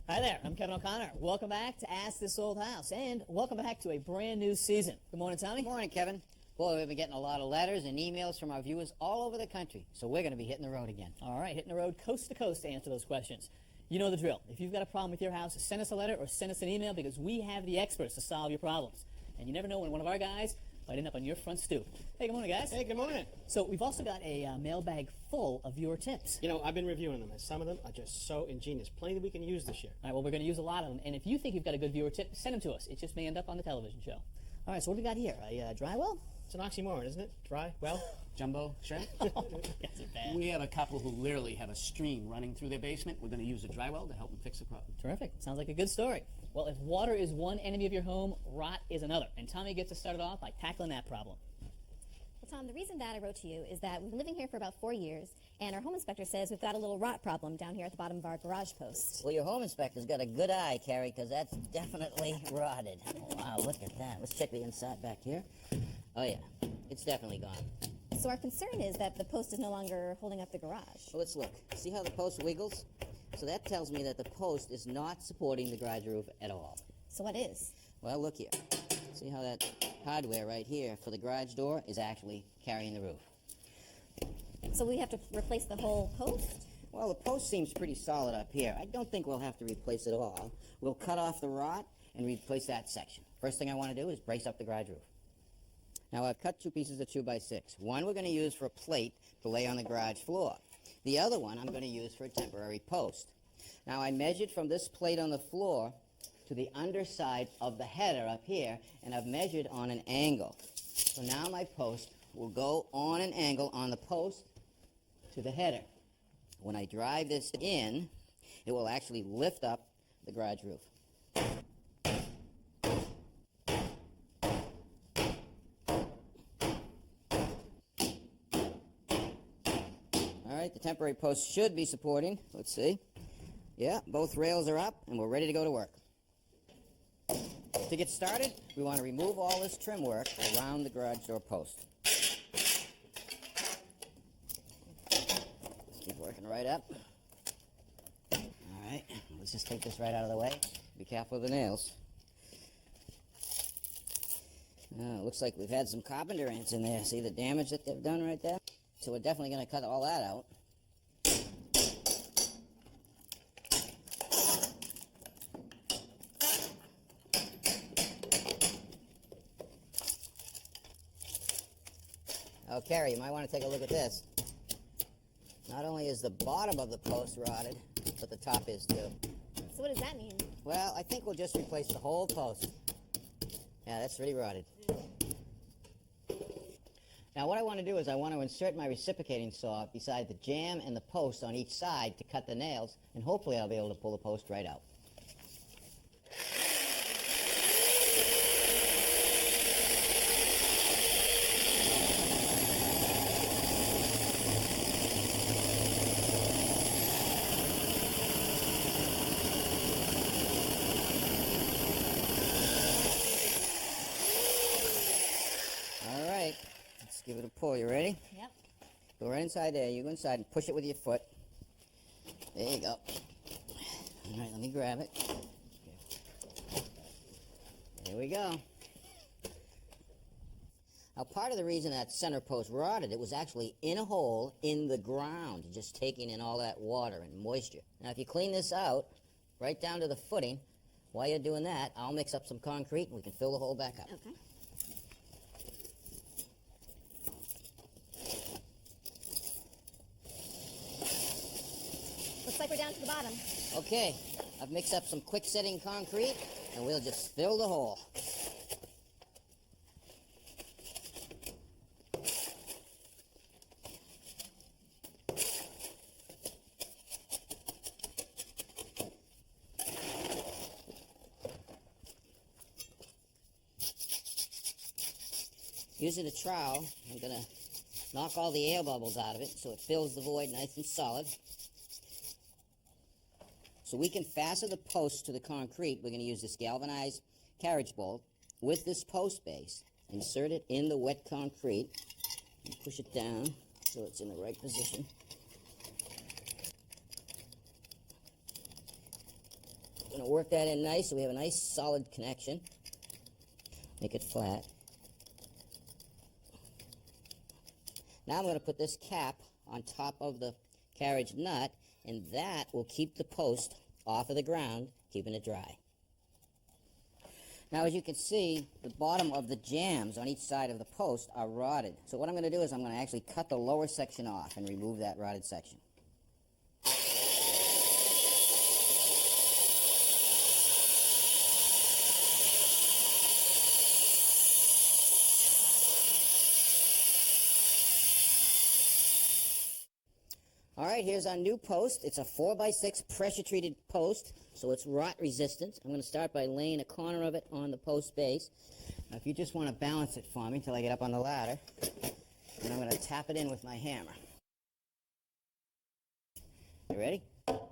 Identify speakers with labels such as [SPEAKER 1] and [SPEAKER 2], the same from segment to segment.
[SPEAKER 1] Hi there, I'm Kevin O'Connor. Welcome back to Ask This Old House, and welcome back to a brand new season. Good morning, Tommy.
[SPEAKER 2] Good morning, Kevin. Boy, we've been getting a lot of letters and emails from our viewers all over the country, so we're going to be hitting the road again.
[SPEAKER 1] All right, hitting the road coast to coast to answer those questions. You know the drill. If you've got a problem with your house, send us a letter or send us an email because we have the experts to solve your problems. And you never know when one of our guys might end up on your front stoop. Hey, good morning, guys.
[SPEAKER 3] Hey, good morning.
[SPEAKER 1] So we've also got a mailbag full of your tips.
[SPEAKER 3] You know, I've been reviewing them, and some of them are just so ingenious. Plenty that we can use this year.
[SPEAKER 1] All right, well, we're going to use a lot of them. And if you think you've got a good viewer tip, send them to us. It just may end up on the television show. All right, so what do we got here? A dry well?
[SPEAKER 3] It's an oxymoron, isn't it? Dry, well.
[SPEAKER 4] Jumbo shrimp?
[SPEAKER 1] Yes, it's bad.
[SPEAKER 4] We have a couple who literally have a stream running through their basement. We're going to use a dry well to help them fix the problem.
[SPEAKER 1] Terrific. Sounds like a good story. Well, if water is one enemy of your home, rot is another. And Tommy gets us started off by tackling that problem.
[SPEAKER 5] Well, Tom, the reason that I wrote to you is that we've been living here for about 4 years, and our home inspector says we've got a little rot problem down here at the bottom of our garage post.
[SPEAKER 2] Well, your home inspector's got a good eye, Carrie, because that's definitely rotted. Wow, look at that. Let's check the inside back here. Oh, yeah. It's definitely gone.
[SPEAKER 5] So our concern is that the post is no longer holding up the garage.
[SPEAKER 2] Well, let's look. See how the post wiggles? So that tells me that the post is not supporting the garage roof at all.
[SPEAKER 5] So what is?
[SPEAKER 2] Well, look here. See how that hardware right here for the garage door is actually carrying the roof.
[SPEAKER 5] So we have to replace the whole post?
[SPEAKER 2] Well, the post seems pretty solid up here. I don't think we'll have to replace it all. We'll cut off the rot and replace that section. First thing I want to do is brace up the garage roof. Now, I've cut 2 pieces of 2x6. One we're going to use for a plate to lay on the garage floor. The other one I'm going to use for a temporary post. Now, I measured from this plate on the floor to the underside of the header up here, and I've measured on an angle. So now my post will go on an angle on the post to the header. When I drive this in, it will actually lift up the garage roof. All right, the temporary post should be supporting. Let's see. Yeah, both rails are up, and we're ready to go to work. To get started, we want to remove all this trim work around the garage door post. Keep working right up. All right, let's just take this right out of the way. Be careful of the nails. Looks like we've had some carpenter ants in there. See the damage that they've done right there? So we're definitely going to cut all that out. Oh, Carrie, you might want to take a look at this. Not only is the bottom of the post rotted, but the top is too.
[SPEAKER 5] So what does that mean?
[SPEAKER 2] Well, I think we'll just replace the whole post. Yeah, that's really rotted. Now, what I want to do is I want to insert my reciprocating saw beside the jamb and the post on each side to cut the nails, and hopefully I'll be able to pull the post right out. Give it a pull. You ready?
[SPEAKER 5] Yep.
[SPEAKER 2] Go right inside there. You go inside and push it with your foot. There you go. All right, let me grab it. There we go. Now, part of the reason that center post rotted, it was actually in a hole in the ground, just taking in all that water and moisture. Now, if you clean this out, right down to the footing, while you're doing that, I'll mix up some concrete and we can fill the hole back up.
[SPEAKER 5] Okay. Looks like we're down to the bottom.
[SPEAKER 2] Okay, I've mixed up some quick-setting concrete, and we'll just fill the hole. Using a trowel, I'm going to knock all the air bubbles out of it so it fills the void nice and solid. So we can fasten the post to the concrete. We're going to use this galvanized carriage bolt with this post base. Insert it in the wet concrete and push it down so it's in the right position. Going to work that in nice so we have a nice solid connection. Make it flat. Now I'm going to put this cap on top of the carriage nut, and that will keep the post off of the ground, keeping it dry. Now, as you can see, the bottom of the jambs on each side of the post are rotted. So what I'm going to do is I'm going to actually cut the lower section off and remove that rotted section. All right, here's our new post. It's a 4x6 pressure-treated post, so it's rot resistant. I'm going to start by laying a corner of it on the post base. Now, if you just want to balance it for me until I get up on the ladder, then I'm going to tap it in with my hammer. You ready? All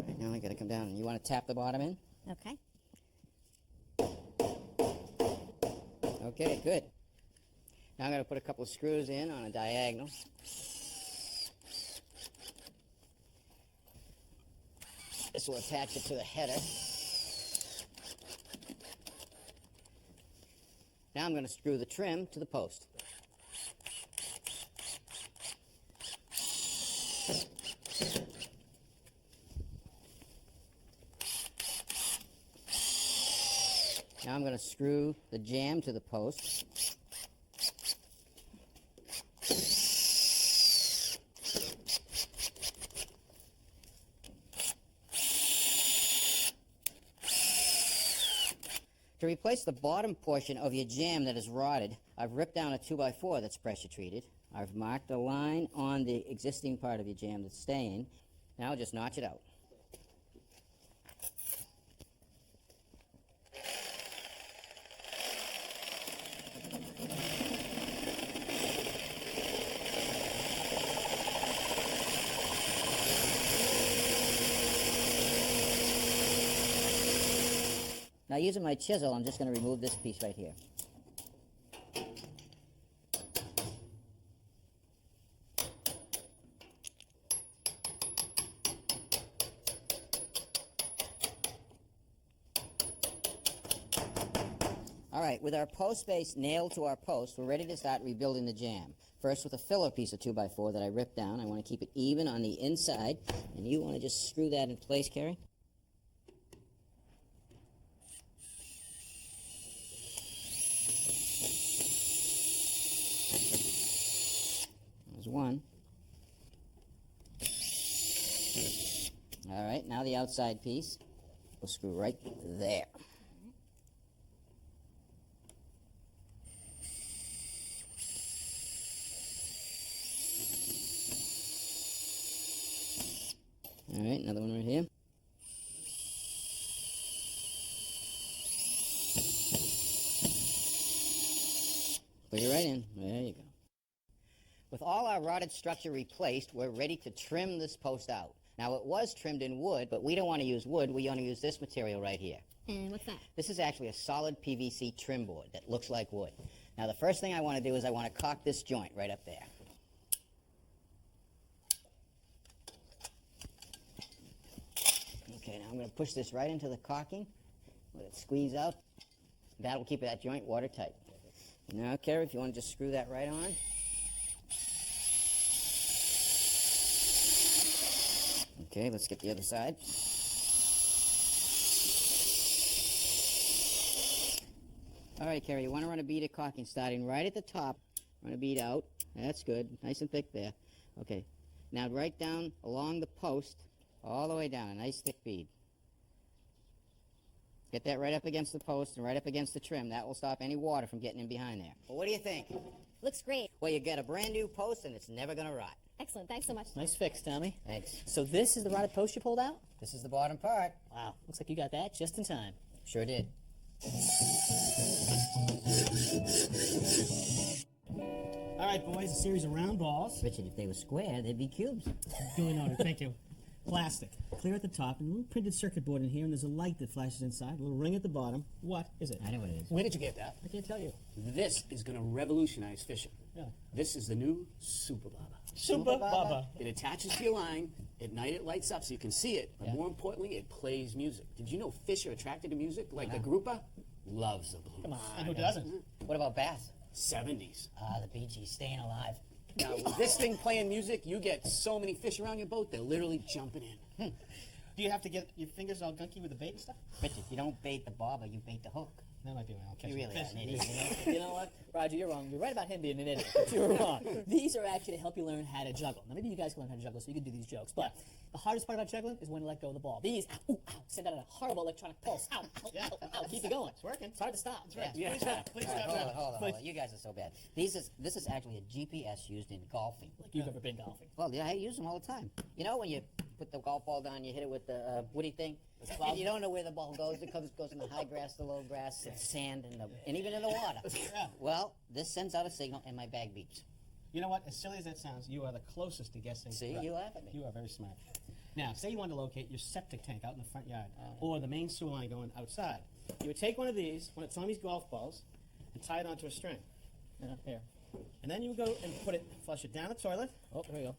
[SPEAKER 2] right, now I got to come down. You want to tap the bottom in?
[SPEAKER 5] Okay.
[SPEAKER 2] Okay, good. Now I'm going to put a couple of screws in on a diagonal. This will attach it to the header. Now I'm going to screw the trim to the post. Now I'm going to screw the jamb to the post. To replace the bottom portion of your jamb that is rotted, I've ripped down a 2x4 that's pressure treated. I've marked a line on the existing part of your jamb that's staying. Now just notch it out. Now, using my chisel, I'm just going to remove this piece right here. All right, with our post base nailed to our post, we're ready to start rebuilding the jamb. First, with a filler piece of 2x4 that I ripped down, I want to keep it even on the inside, and you want to just screw that in place, Carrie. One. All right, now the outside piece. We'll screw right there. All right, another one right here. Put it right in. There you go. With all our rotted structure replaced, we're ready to trim this post out. Now, it was trimmed in wood, but we don't want to use wood. We want to use this material right here.
[SPEAKER 5] And what's that?
[SPEAKER 2] This is actually a solid PVC trim board that looks like wood. Now, the first thing I want to do is I want to caulk this joint right up there. Okay, now I'm going to push this right into the caulking. Let it squeeze out. That will keep that joint watertight. Now, Carrie, if you want to just screw that right on. Okay, let's get the other side. All right, Carrie, you want to run a bead of caulking starting right at the top. Run a bead out. That's good. Nice and thick there. Okay. Now right down along the post, all the way down, a nice thick bead. Get that right up against the post and right up against the trim. That will stop any water from getting in behind there. Well, what do you think?
[SPEAKER 5] Looks great.
[SPEAKER 2] Well, you get a brand new post and it's never going to rot.
[SPEAKER 5] Excellent. Thanks so much.
[SPEAKER 1] Nice fix, Tommy.
[SPEAKER 2] Thanks.
[SPEAKER 1] So this is the rotted post you pulled out?
[SPEAKER 2] This is the bottom part.
[SPEAKER 1] Wow, looks like you got that just in time.
[SPEAKER 2] Sure did.
[SPEAKER 3] All right, boys, a series of round balls.
[SPEAKER 2] Richard, if they were square, they'd be cubes.
[SPEAKER 3] Duly noted. Thank you. Plastic. Clear at the top, and a little printed circuit board in here, and there's a light that flashes inside, a little ring at the bottom. What is it?
[SPEAKER 2] I know what it is.
[SPEAKER 4] Where did you get that?
[SPEAKER 3] I can't tell you.
[SPEAKER 4] This is going to revolutionize fishing.
[SPEAKER 3] Yeah.
[SPEAKER 4] This is the new Super Baba.
[SPEAKER 3] Super Baba.
[SPEAKER 4] It attaches to your line. At night it lights up so you can see it, but more importantly, it plays music. Did you know fish are attracted to music? Like the grouper loves the blues.
[SPEAKER 1] Come on.
[SPEAKER 3] And who doesn't?
[SPEAKER 2] What about bass?
[SPEAKER 4] 70s.
[SPEAKER 2] The Bee Gees, Staying Alive.
[SPEAKER 4] Now, with this thing playing music, you get so many fish around your boat, they're literally jumping in.
[SPEAKER 3] Do you have to get your fingers all gunky with the bait and stuff?
[SPEAKER 2] Richard, you don't bait the bobber, you bait the hook.
[SPEAKER 3] That might be my own catch.
[SPEAKER 2] You really are an idiot.
[SPEAKER 1] You know what, Roger, you're wrong. You're right about him being an idiot, but you're wrong. These are actually to help you learn how to juggle. Now, maybe you guys can learn how to juggle so you can do these jokes, but the hardest part about juggling is when to let go of the ball. These, ow, ooh, ow, send out a horrible electronic pulse. Ow, ow, ow, ow, keep you going.
[SPEAKER 3] It's working.
[SPEAKER 1] It's hard to stop.
[SPEAKER 3] That's right.
[SPEAKER 2] Yeah.
[SPEAKER 3] Please stop. Please stop.
[SPEAKER 2] Hold on. You guys are so bad. This is actually a GPS used in golfing.
[SPEAKER 1] Like you've ever been golfing.
[SPEAKER 2] Well, yeah, I use them all the time. You know when you put the golf ball down, you hit it with the woody thing, and you don't know where the ball goes. It goes in the high grass, the low grass, the sand, and even in the water.
[SPEAKER 3] Yeah.
[SPEAKER 2] Well, this sends out a signal, and my bag beeps.
[SPEAKER 3] You know what? As silly as that sounds, you are the closest to guessing.
[SPEAKER 2] See,
[SPEAKER 3] right.
[SPEAKER 2] you laugh at me.
[SPEAKER 3] You are very smart. Now, say you wanted to locate your septic tank out in the front yard, or the main sewer line going outside. You would take one of these, one of Tommy's golf balls, and tie it onto a string.
[SPEAKER 1] Here.
[SPEAKER 3] And then you would go and flush it down the toilet.
[SPEAKER 1] Oh, there we go.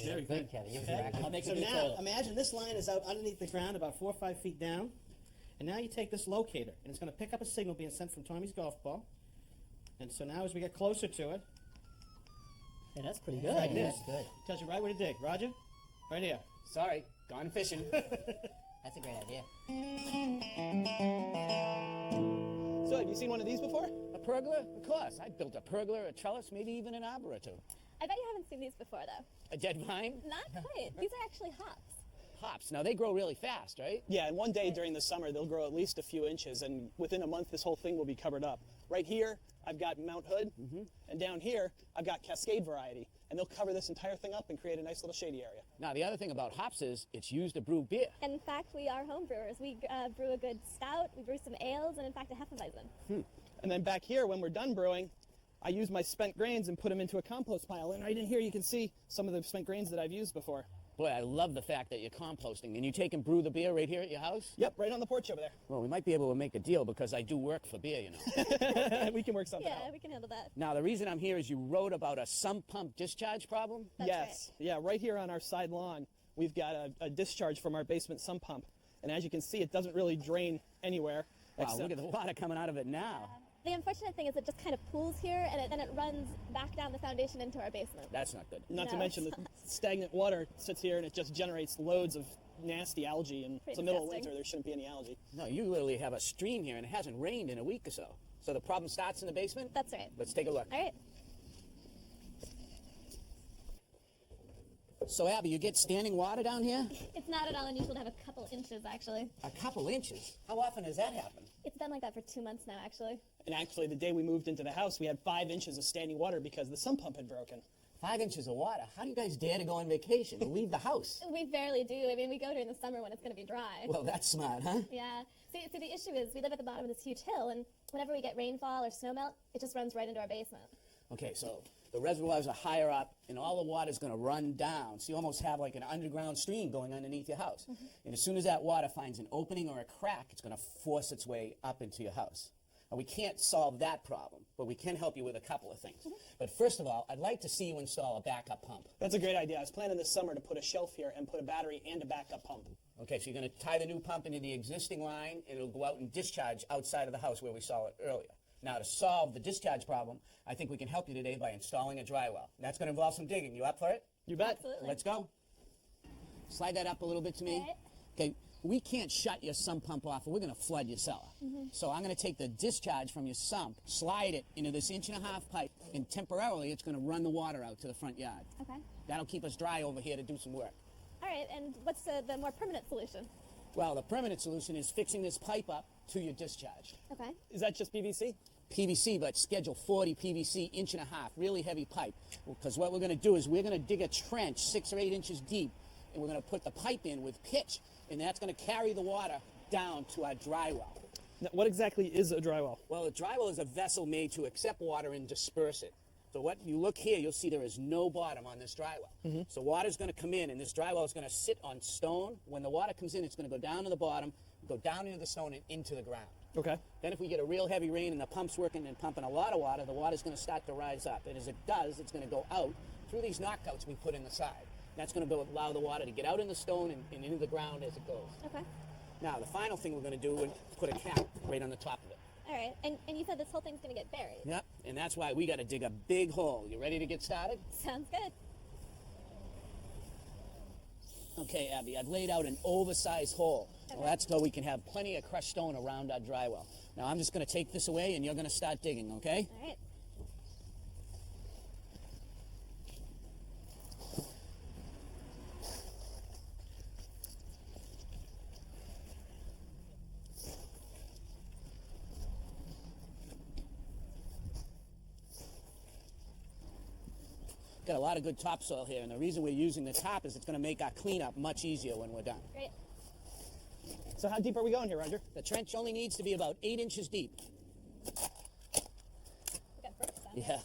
[SPEAKER 3] Very
[SPEAKER 2] Good, Kevin. You're
[SPEAKER 3] Okay?
[SPEAKER 2] correct.
[SPEAKER 1] I'll make
[SPEAKER 3] So
[SPEAKER 1] a new
[SPEAKER 3] now,
[SPEAKER 1] toilet.
[SPEAKER 3] imagine this line is out underneath the ground about 4 or 5 feet down. And now you take this locator, and it's going to pick up a signal being sent from Tommy's golf ball. And so now as we get closer to it,
[SPEAKER 1] Hey, that's pretty good.
[SPEAKER 3] like this,
[SPEAKER 2] That's good.
[SPEAKER 3] tells you right where to dig. Roger? Right here.
[SPEAKER 4] Sorry, gone fishing.
[SPEAKER 2] That's a great idea.
[SPEAKER 6] So, have you seen one of these before?
[SPEAKER 4] A pergola? Of course. I built a pergola, a trellis, maybe even an arbor or two.
[SPEAKER 5] I bet you haven't seen these before, though.
[SPEAKER 4] A dead vine?
[SPEAKER 5] Not quite. These are actually hops.
[SPEAKER 4] Hops. Now, they grow really fast, right?
[SPEAKER 6] Yeah, and one day during the summer, they'll grow at least a few inches, and within a month, this whole thing will be covered up. Right here, I've got Mount Hood, and down here, I've got Cascade variety, and they'll cover this entire thing up and create a nice little shady area.
[SPEAKER 4] Now, the other thing about hops is it's used to brew beer.
[SPEAKER 5] And in fact, we are home brewers. We brew a good stout, we brew some ales, and in fact, a Hefeweizen.
[SPEAKER 6] And then back here, when we're done brewing, I use my spent grains and put them into a compost pile, and right in here, you can see some of the spent grains that I've used before.
[SPEAKER 4] Boy, I love the fact that you're composting. And you take and brew the beer right here at your house?
[SPEAKER 6] Yep, right on the porch over there.
[SPEAKER 4] Well, we might be able to make a deal because I do work for beer, you know.
[SPEAKER 6] We can work something
[SPEAKER 5] Yeah,
[SPEAKER 6] out.
[SPEAKER 5] we can handle that.
[SPEAKER 4] Now, the reason I'm here is you wrote about a sump pump discharge problem?
[SPEAKER 5] That's
[SPEAKER 6] Yes, yeah, right here on our side lawn, we've got a discharge from our basement sump pump. And as you can see, it doesn't really drain anywhere.
[SPEAKER 4] Wow,
[SPEAKER 6] except-
[SPEAKER 4] look at the water coming out of it now.
[SPEAKER 5] The unfortunate thing is it just kind of pools here, and then it runs back down the foundation into our basement.
[SPEAKER 4] That's not good.
[SPEAKER 6] Not to
[SPEAKER 5] No,
[SPEAKER 6] mention
[SPEAKER 5] it's
[SPEAKER 6] the stagnant water sits here and it just generates loads of nasty algae. And it's the middle of
[SPEAKER 5] disgusting.
[SPEAKER 6] winter, there shouldn't be any algae.
[SPEAKER 4] No, you literally have a stream here and it hasn't rained in a week or so. So the problem starts in the basement?
[SPEAKER 5] That's right.
[SPEAKER 4] Let's take a look.
[SPEAKER 5] All right.
[SPEAKER 4] So, Abby, you get standing water down here?
[SPEAKER 5] It's not at all unusual to have a couple inches, actually.
[SPEAKER 4] A couple inches? How often does that happen?
[SPEAKER 5] It's been like that for 2 months now, actually.
[SPEAKER 6] And actually, the day we moved into the house, we had 5 inches of standing water because the sump pump had broken.
[SPEAKER 4] 5 inches of water? How do you guys dare to go on vacation and leave the house?
[SPEAKER 5] We barely do. I mean, we go during the summer when it's going to be dry.
[SPEAKER 4] Well, that's smart, huh?
[SPEAKER 5] Yeah. See, the issue is we live at the bottom of this huge hill, and whenever we get rainfall or snowmelt, it just runs right into our basement.
[SPEAKER 4] Okay, so the reservoirs are higher up, and all the water's going to run down. So you almost have like an underground stream going underneath your house. And as soon as that water finds an opening or a crack, it's going to force its way up into your house. Now, we can't solve that problem, but we can help you with a couple of things. But first of all, I'd like to see you install a backup pump.
[SPEAKER 6] That's a great idea. I was planning this summer to put a shelf here and put a battery and a backup pump.
[SPEAKER 4] Okay, so you're going to tie the new pump into the existing line, and it'll go out and discharge outside of the house where we saw it earlier. Now, to solve the discharge problem, I think we can help you today by installing a dry well. And that's going to involve some digging. You up for it?
[SPEAKER 6] You bet.
[SPEAKER 5] Absolutely.
[SPEAKER 4] Let's go. Slide that up a little bit to me.
[SPEAKER 5] All right.
[SPEAKER 4] Okay, we can't shut your sump pump off, or we're going to flood your cellar. So I'm going to take the discharge from your sump, slide it into this 1.5-inch pipe, and temporarily it's going to run the water out to the front yard.
[SPEAKER 5] Okay.
[SPEAKER 4] That'll keep us dry over here to do some work.
[SPEAKER 5] All right, and what's the more permanent solution?
[SPEAKER 4] Well, the permanent solution is fixing this pipe up to your discharge.
[SPEAKER 5] Okay.
[SPEAKER 6] Is that just PVC?
[SPEAKER 4] PVC, but schedule 40 PVC, 1.5 inch, really heavy pipe. Because what we're going to do is we're going to dig a trench 6 or 8 inches deep, and we're going to put the pipe in with pitch, and that's going to carry the water down to our dry well.
[SPEAKER 6] Now, what exactly is a dry well?
[SPEAKER 4] Well, a dry well is a vessel made to accept water and disperse it. So what you look here, you'll see there is no bottom on this dry well. So water's going to come in, and this dry well is going to sit on stone. When the water comes in, it's going to go down to the bottom, go down into the stone and into the ground.
[SPEAKER 6] Okay.
[SPEAKER 4] Then if we get a real heavy rain and the pump's working and pumping a lot of water, the water's going to start to rise up. And as it does, it's going to go out through these knockouts we put in the side. That's going to go allow the water to get out in the stone and into the ground as it goes.
[SPEAKER 5] Okay.
[SPEAKER 4] Now, the final thing we're going to do is put a cap right on the top of it.
[SPEAKER 5] All right. And you said this whole thing's going to get buried.
[SPEAKER 4] Yep, and that's why we got to dig a big hole. You ready to get started?
[SPEAKER 5] Sounds good.
[SPEAKER 4] Okay, Abby, I've laid out an oversized hole. Well, that's so we can have plenty of crushed stone around our dry well. Now, I'm just going to take this away, and you're going to start digging, okay?
[SPEAKER 5] All right.
[SPEAKER 4] Got a lot of good topsoil here, and the reason we're using the top is it's going to make our cleanup much easier when we're done.
[SPEAKER 5] Great.
[SPEAKER 6] So how deep are we going here, Roger?
[SPEAKER 4] The trench only needs to be about 8 inches deep.
[SPEAKER 5] We got first sound.
[SPEAKER 4] Yeah.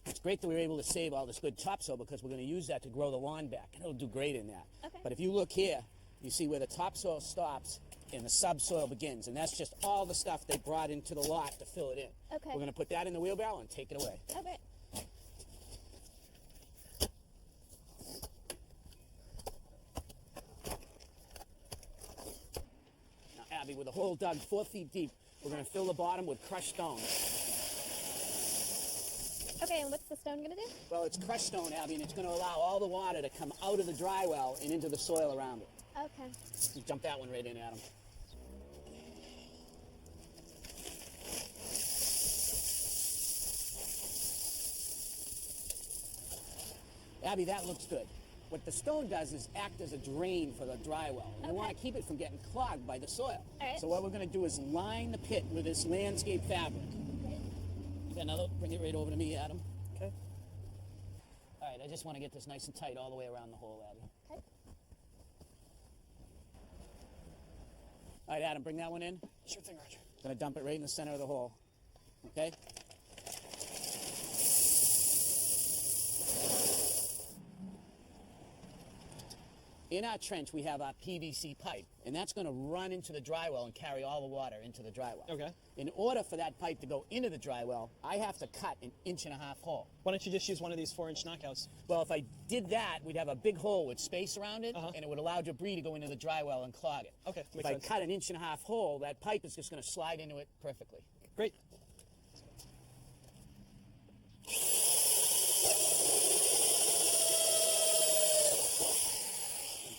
[SPEAKER 4] It's great that we were able to save all this good topsoil because we're going to use that to grow the lawn back, and it'll do great in that.
[SPEAKER 5] Okay.
[SPEAKER 4] But if you look here, you see where the topsoil stops and the subsoil begins, and that's just all the stuff they brought into the lot to fill it in.
[SPEAKER 5] Okay.
[SPEAKER 4] We're going to put that in the wheelbarrow and take it away.
[SPEAKER 5] Oh, great.
[SPEAKER 4] Now, Abby, with a hole dug 4 feet deep, we're going to fill the bottom with crushed stone.
[SPEAKER 5] Okay, and what's the stone going to do?
[SPEAKER 4] Well, it's crushed stone, Abby, and it's going to allow all the water to come out of the dry well and into the soil around it.
[SPEAKER 5] Okay.
[SPEAKER 4] Just jump that one right in, Adam. Abby, that looks good. What the stone does is act as a drain for the dry well. And we want to keep it from getting clogged by the soil.
[SPEAKER 5] All right.
[SPEAKER 4] So what we're going to do is line the pit with this landscape fabric. You got another? Bring it right over to me, Adam.
[SPEAKER 6] Okay.
[SPEAKER 4] All right, I just want to get this nice and tight all the way around the hole, Abby.
[SPEAKER 5] Okay.
[SPEAKER 4] All right, Adam, bring that one in.
[SPEAKER 6] Sure thing, Roger.
[SPEAKER 4] Gonna dump it right in the center of the hole. Okay? In our trench, we have our PVC pipe, and that's going to run into the dry well and carry all the water into the dry well.
[SPEAKER 6] Okay.
[SPEAKER 4] In order for that pipe to go into the dry well, I have to cut an 1.5 inch hole.
[SPEAKER 6] Why don't you just use one of these 4-inch knockouts?
[SPEAKER 4] Well, if I did that, we'd have a big hole with space around it, and it would allow debris to go into the dry well and clog it.
[SPEAKER 6] Okay,
[SPEAKER 4] If
[SPEAKER 6] makes
[SPEAKER 4] I
[SPEAKER 6] sense.
[SPEAKER 4] cut an 1.5 inch hole, that pipe is just going to slide into it perfectly.
[SPEAKER 6] Great.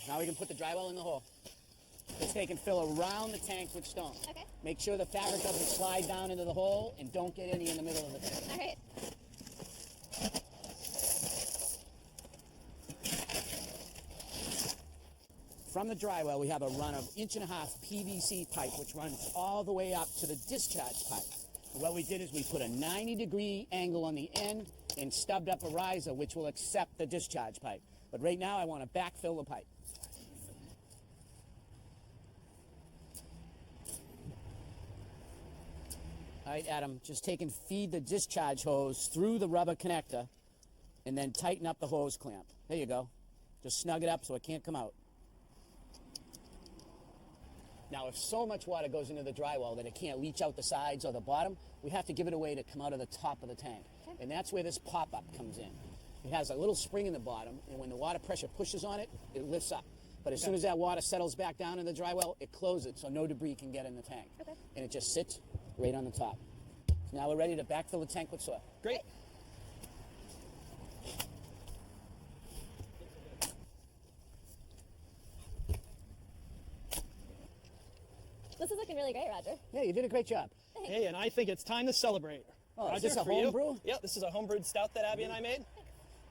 [SPEAKER 4] Now we can put the dry well in the hole. Let's take and fill around the tank with stone.
[SPEAKER 5] Okay.
[SPEAKER 4] Make sure the fabric doesn't slide down into the hole, and don't get any in the middle of the tank.
[SPEAKER 5] All right.
[SPEAKER 4] From the dry well, we have a run of 1.5 inch PVC pipe, which runs all the way up to the discharge pipe. And what we did is we put a 90-degree angle on the end and stubbed up a riser, which will accept the discharge pipe. But right now, I want to backfill the pipe. All right, Adam, just take and feed the discharge hose through the rubber connector and then tighten up the hose clamp. There you go. Just snug it up so it can't come out. Now, if so much water goes into the dry well that it can't leach out the sides or the bottom, we have to give it a way to come out of the top of the tank.
[SPEAKER 5] Okay.
[SPEAKER 4] And that's where this pop-up comes in. It has a little spring in the bottom, and when the water pressure pushes on it, it lifts up. But as soon as that water settles back down in the dry well, it closes so no debris can get in the tank.
[SPEAKER 5] Okay.
[SPEAKER 4] And it just sits right on the top. So now we're ready to backfill the tank with soil.
[SPEAKER 6] Great.
[SPEAKER 5] This is looking really great, Roger.
[SPEAKER 4] Yeah, you did a great job.
[SPEAKER 6] Hey, and I think it's time to celebrate.
[SPEAKER 4] Oh, is
[SPEAKER 6] Roger,
[SPEAKER 4] this a
[SPEAKER 6] for you?
[SPEAKER 4] home brew?
[SPEAKER 6] Yep, this is a homebrewed stout that Abby and I made.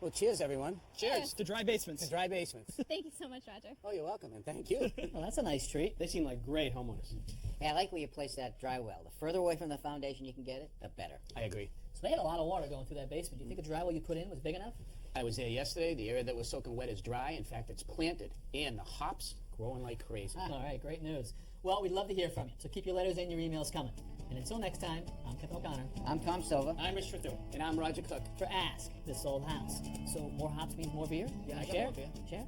[SPEAKER 4] Well, cheers, everyone.
[SPEAKER 6] Cheers to dry basements.
[SPEAKER 4] To dry basements.
[SPEAKER 5] Thank you so much, Roger.
[SPEAKER 4] Oh, you're welcome, and thank you.
[SPEAKER 1] Well, that's a nice treat.
[SPEAKER 3] They seem like great homeowners.
[SPEAKER 2] Hey, I like where you place that dry well. The further away from the foundation you can get it, the better.
[SPEAKER 4] I agree.
[SPEAKER 1] So they had a lot of water going through that basement. Do you think the dry well you put in was big enough?
[SPEAKER 4] I was there yesterday. The area that was soaking wet is dry. In fact, it's planted, and the hops growing like crazy.
[SPEAKER 1] All right, great news. Well, we'd love to hear from you, so keep your letters and your emails coming. And until next time, I'm Kevin O'Connor
[SPEAKER 2] I'm Tom Silva.
[SPEAKER 3] I'm Rich Frithu.
[SPEAKER 4] And I'm Roger Cook.
[SPEAKER 1] for Ask This Old House. So more hops means more beer?
[SPEAKER 4] Yeah, I got
[SPEAKER 1] share?
[SPEAKER 4] more beer.
[SPEAKER 1] Share?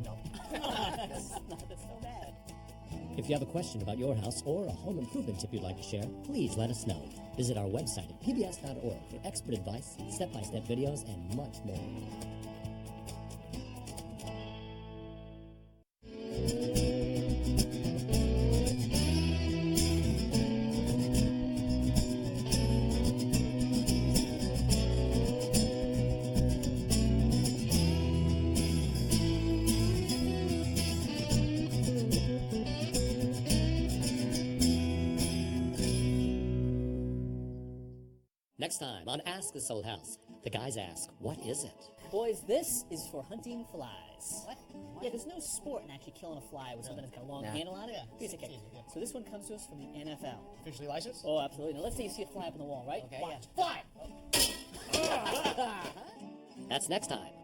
[SPEAKER 4] No.
[SPEAKER 1] That's not so bad.
[SPEAKER 7] If you have a question about your house or a home improvement tip you'd like to share, please let us know. Visit our website at pbs.org for expert advice, step-by-step videos, and much more. Next time on Ask This Old House, the guys ask, what is it?
[SPEAKER 1] Boys, this is for hunting flies. What? Yeah, there's no sport in actually killing a fly with something that's got a long handle on it.
[SPEAKER 3] Yeah,
[SPEAKER 1] Piece of cake.
[SPEAKER 3] it's easy, yeah.
[SPEAKER 1] So this one comes to us from the NFL.
[SPEAKER 3] Officially licensed?
[SPEAKER 1] Oh, absolutely. Now let's say you see a fly up on the wall, right?
[SPEAKER 2] Okay,
[SPEAKER 1] Watch.
[SPEAKER 2] yeah.
[SPEAKER 1] Fly!
[SPEAKER 7] That's next time